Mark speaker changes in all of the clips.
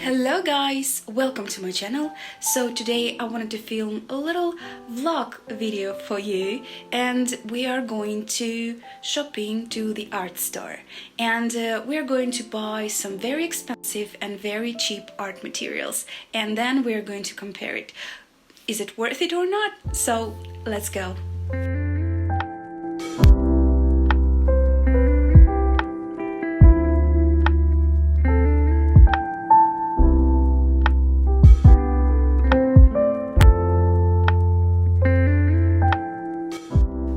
Speaker 1: Hello guys, welcome to my channel. So today I wanted to film a little vlog video for you, and we are going to shopping to the art store, and we're going to buy some very expensive and very cheap art materials, and then we're going to compare it. Is it worth it or not? So let's go.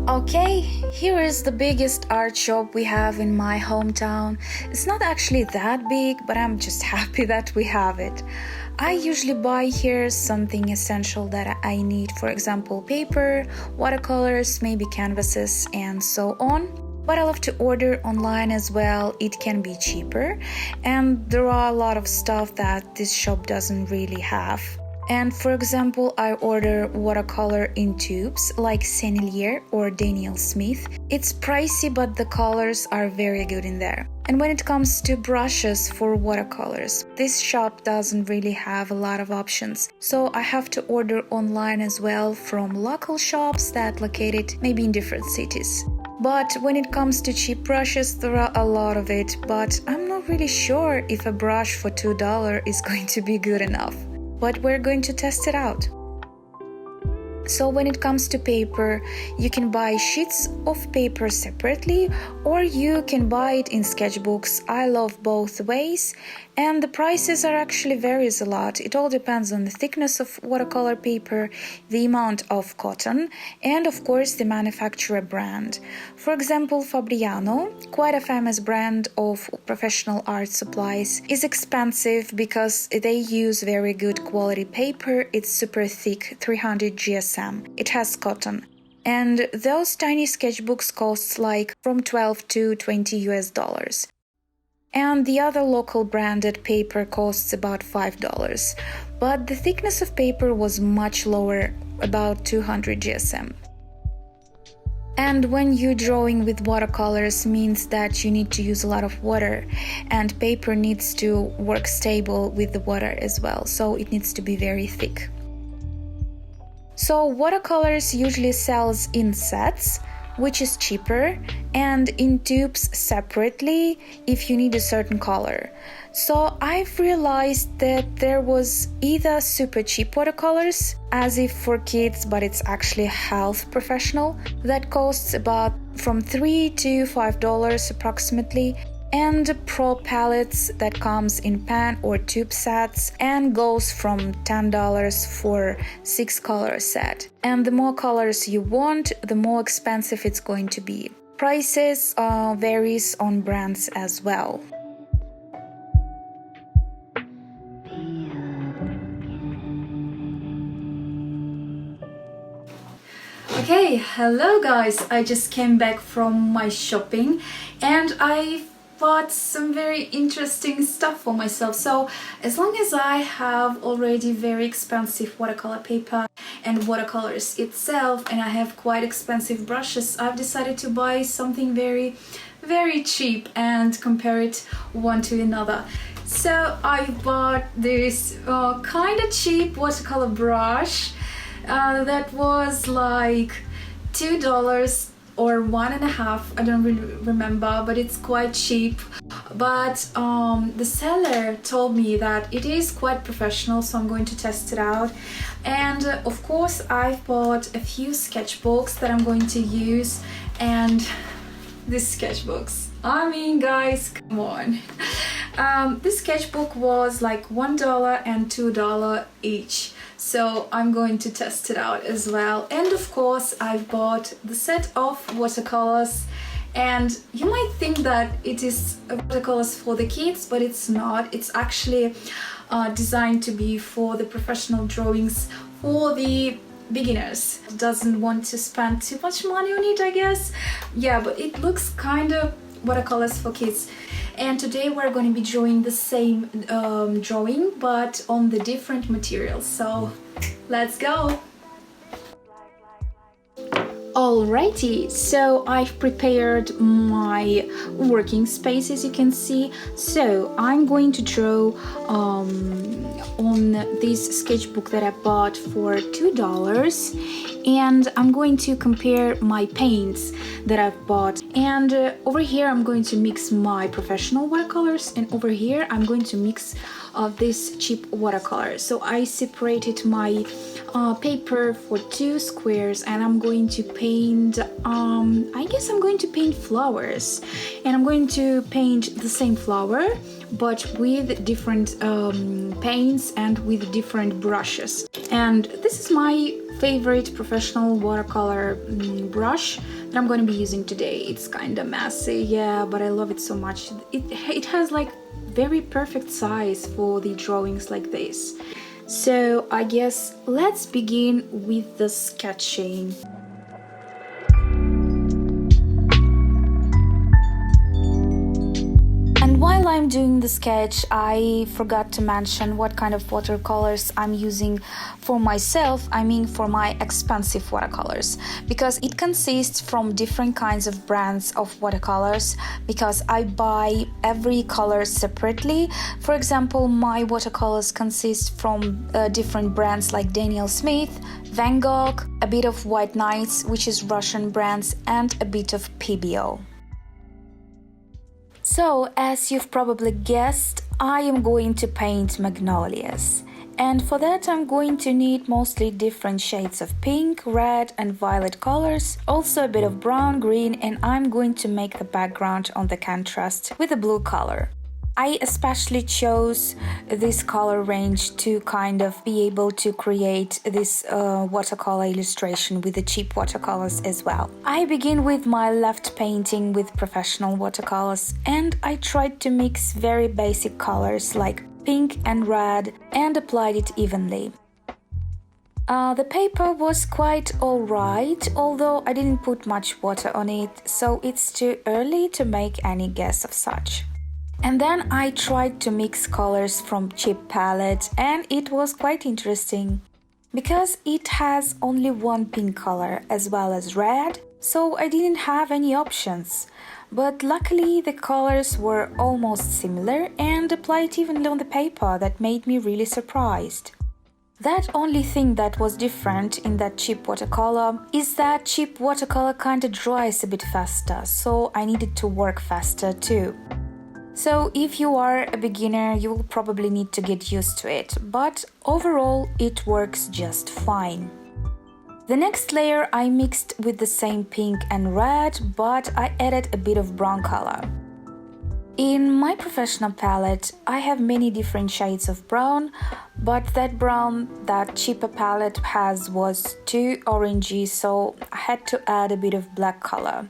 Speaker 1: Okay, here is the biggest art shop we have in my hometown. It's not actually that big, but I'm just happy that we have it. I usually buy here something essential that I need, for example, paper, watercolors, maybe canvases, and so on. But I love to order online as well. It can be cheaper, and there are a lot of stuff that this shop doesn't really have. And for example, I order watercolor in tubes like Sennelier or Daniel Smith. It's pricey, but the colors are very good in there. And when it comes to brushes for watercolors, this shop doesn't really have a lot of options. So I have to order online as well from local shops that located maybe in different cities. But when it comes to cheap brushes, there are a lot of it, but I'm not really sure if a brush for $2 is going to be good enough. But we're going to test it out. So when it comes to paper, you can buy sheets of paper separately, or you can buy it in sketchbooks. I love both ways, and the prices are actually varies a lot. It all depends on the thickness of watercolor paper, the amount of cotton, and of course the manufacturer brand. For example, Fabriano, quite a famous brand of professional art supplies, is expensive because they use very good quality paper. It's super thick, 300 GSM. It has cotton. And those tiny sketchbooks cost like from 12 to 20 US dollars. And the other local branded paper costs about $5. But the thickness of paper was much lower, about 200 GSM. And when you're drawing with watercolors means that you need to use a lot of water, and paper needs to work stable with the water as well, so it needs to be very thick. So watercolors usually sells in sets, which is cheaper, and in tubes separately if you need a certain color. So I've realized that there was either super cheap watercolors, as if for kids, but it's actually health professional, that costs about from $3 to $5 approximately, and pro palettes that comes in pen or tube sets and goes from $10 for 6-color set. And the more colors you want, the more expensive it's going to be. Prices varies on brands as well. Okay, hello guys, I just came back from my shopping and I bought some very interesting stuff for myself. So as long as I have already very expensive watercolor paper and watercolors itself, and I have quite expensive brushes, I've decided to buy something very cheap and compare it one to another. So I bought this kind of cheap watercolor brush that was like $2 or $1.50, I don't really remember, but it's quite cheap. But the seller told me that it is quite professional, so I'm going to test it out. And of course I've bought a few sketchbooks that I'm going to use, and these sketchbooks, I mean guys, come on. This sketchbook was like $1 and $2 each. So I'm going to test it out as well. And of course I bought the set of watercolors, and you might think that it is watercolors for the kids, but it's not. It's actually designed to be for the professional drawings for the beginners. Doesn't want to spend too much money on it, I guess. Yeah, but it looks kind of watercolors for kids. And today we're going to be drawing the same drawing, but on the different materials. So let's go. Alrighty, so I've prepared my working space, as you can see. So I'm going to draw on this sketchbook that I bought for $2, and I'm going to compare my paints that I've bought. And over here I'm going to mix my professional watercolors, and over here I'm going to mix this cheap watercolor. So I separated my paper for 2 squares, and I'm going to paint I guess I'm going to paint flowers, and I'm going to paint the same flower but with different paints and with different brushes. And this is my favorite professional watercolor brush that I'm going to be using today. It's kind of messy, yeah, but I love it so much. It has like very perfect size for the drawings like this. So I guess let's begin with the sketching. And while I'm doing the sketch, I forgot to mention what kind of watercolors I'm using for myself. I mean for my expensive watercolors, because it consists from different kinds of brands of watercolors, because I buy every color separately. For example, my watercolors consist from different brands like Daniel Smith, Van Gogh, a bit of White Nights, which is Russian brands, and a bit of PBO. So, as you've probably guessed, I am going to paint magnolias. And for that I'm going to need mostly different shades of pink, red and violet colors, also a bit of brown, green, and I'm going to make the background on the contrast with a blue color. I especially chose this color range to kind of be able to create this watercolor illustration with the cheap watercolors as well. I begin with my left painting with professional watercolors, and I tried to mix very basic colors like pink and red and applied it evenly. The paper was quite alright, although I didn't put much water on it, so it's too early to make any guess of such. And then I tried to mix colors from cheap palette, and it was quite interesting because it has only one pink color as well as red, so I didn't have any options. But luckily the colors were almost similar and applied evenly on the paper. That made me really surprised. That only thing that was different in that cheap watercolor is that cheap watercolor kinda dries a bit faster, so I needed to work faster too. So if you are a beginner, you will probably need to get used to it, but overall it works just fine. The next layer I mixed with the same pink and red, but I added a bit of brown color. In my professional palette, I have many different shades of brown, but that brown that cheaper palette has was too orangey, so I had to add a bit of black color,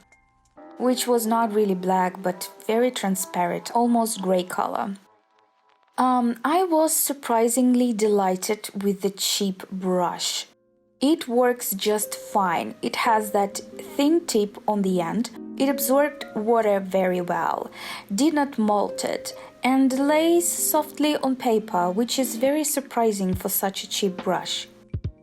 Speaker 1: which was not really black but very transparent, almost gray color. I was surprisingly delighted with the cheap brush. It works just fine. It has that thin tip on the end. It absorbed water very well, did not mold it, and lays softly on paper, which is very surprising for such a cheap brush.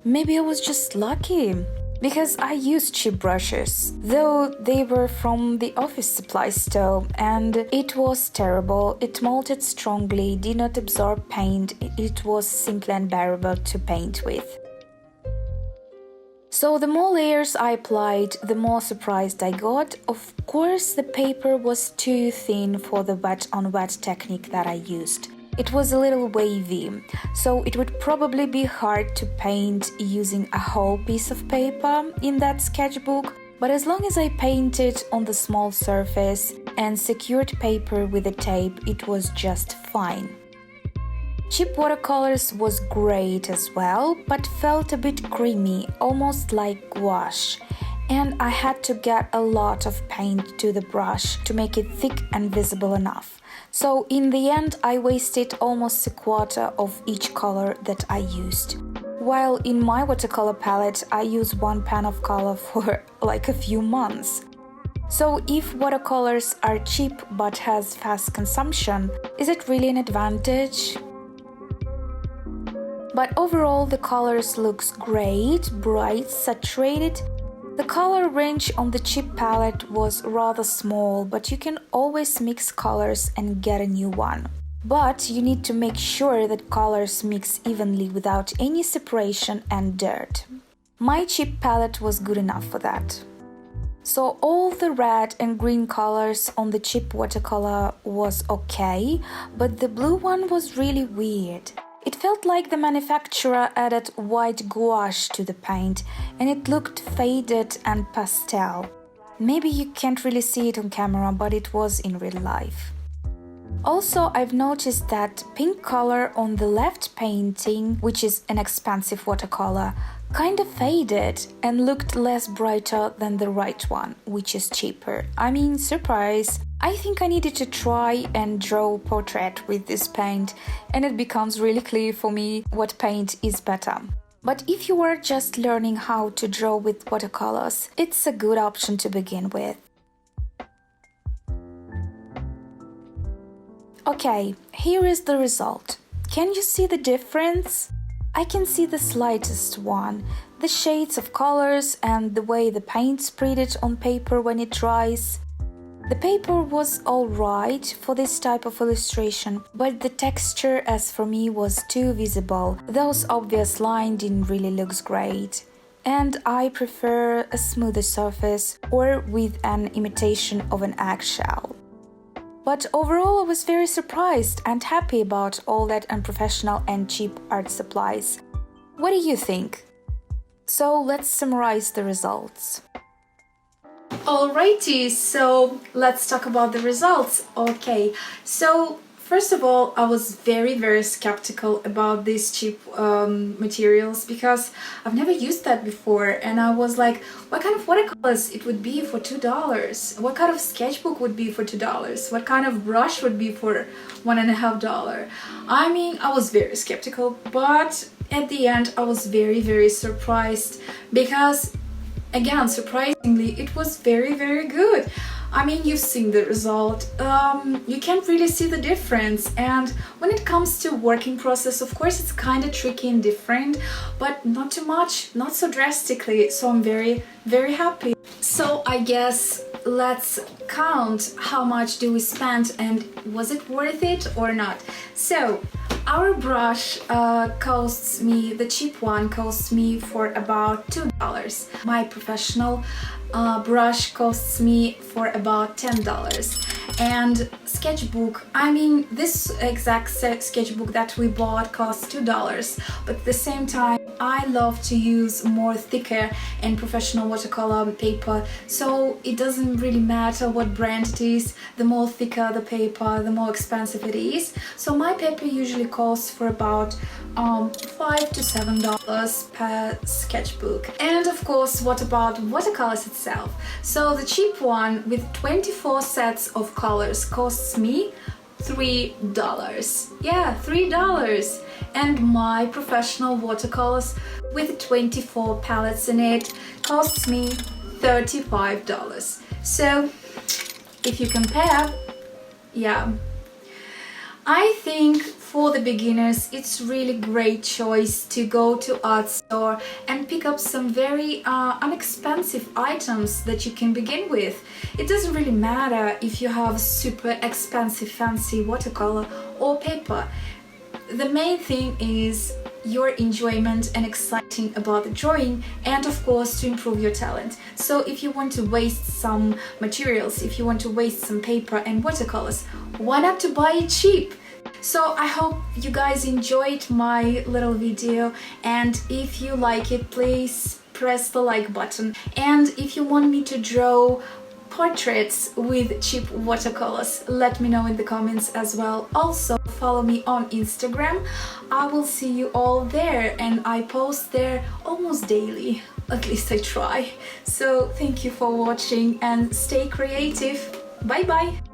Speaker 1: Maybe I was just lucky, because I used cheap brushes, though they were from the office supply store, and it was terrible. It molded strongly, did not absorb paint, it was simply unbearable to paint with. So the more layers I applied, the more surprised I got. Of course, the paper was too thin for the wet-on-wet technique that I used. It was a little wavy, so it would probably be hard to paint using a whole piece of paper in that sketchbook, but as long as I painted on the small surface and secured paper with a tape, it was just fine. Cheap watercolors was great as well, but felt a bit creamy, almost like gouache, and I had to get a lot of paint to the brush to make it thick and visible enough. So in the end I wasted almost a quarter of each color that I used. While in my watercolor palette I use one pan of color for like a few months. So if watercolors are cheap but has fast consumption, is it really an advantage? But overall the colors looks great, bright, saturated, The color range on the cheap palette was rather small, but you can always mix colors and get a new one. But you need to make sure that colors mix evenly without any separation and dirt. My cheap palette was good enough for that. So all the red and green colors on the cheap watercolor was okay, but the blue one was really weird. It felt like the manufacturer added white gouache to the paint, and it looked faded and pastel. Maybe you can't really see it on camera, but it was in real life. Also, I've noticed that pink color on the left painting, which is an expensive watercolor, kind of faded and looked less brighter than the right one, which is cheaper. I mean, surprise! I think I needed to try and draw a portrait with this paint, and it becomes really clear for me what paint is better. But if you are just learning how to draw with watercolors, it's a good option to begin with. Okay, here is the result. Can you see the difference? I can see the slightest one, the shades of colors and the way the paint spread on paper when it dries. The paper was alright for this type of illustration, but the texture, as for me, was too visible. Those obvious lines didn't really look great. And I prefer a smoother surface or with an imitation of an eggshell. But overall, I was very surprised and happy about all that unprofessional and cheap art supplies. What do you think? So let's summarize the results. Alrighty, so let's talk about the results. Okay, so first of all, I was very skeptical about these cheap materials because I've never used that before, and I was like, what kind of watercolors it would be for $2? What kind of sketchbook would be for $2? What kind of brush would be for $1.50? I mean, I was very skeptical, but at the end I was very surprised because, again, surprisingly, it was very good. I mean, you've seen the result. You can't really see the difference, and when it comes to working process, of course it's kind of tricky and different, but not too much, not so drastically, so I'm very happy. So I guess let's count how much do we spend and was it worth it or not. So our brush costs me, the cheap one costs me for about $2. My professional brush costs me for about $10. And sketchbook, I mean, this exact sketchbook that we bought costs $2, but at the same time I love to use more thicker and professional watercolor paper, so it doesn't really matter what brand it is. The more thicker the paper, the more expensive it is. So my paper usually costs for about $5 to $7 per sketchbook. And of course, what about watercolors itself? So the cheap one with 24 sets of colors costs me $3. Yeah, $3. And my professional watercolors with 24 palettes in it costs me $35. So if you compare, yeah, I think for the beginners it's really great choice to go to art store and pick up some very inexpensive items that you can begin with. It doesn't really matter if you have super expensive fancy watercolor or paper. The main thing is your enjoyment and exciting about the drawing, and of course to improve your talent. So if you want to waste some materials, if you want to waste some paper and watercolors, why not to buy it cheap? So I hope you guys enjoyed my little video, and if you like it, please press the like button. And if you want me to draw portraits with cheap watercolors, let me know in the comments as well. Also follow me on Instagram. I will see you all there, and I post there almost daily, at least I try. So thank you for watching and stay creative. Bye bye.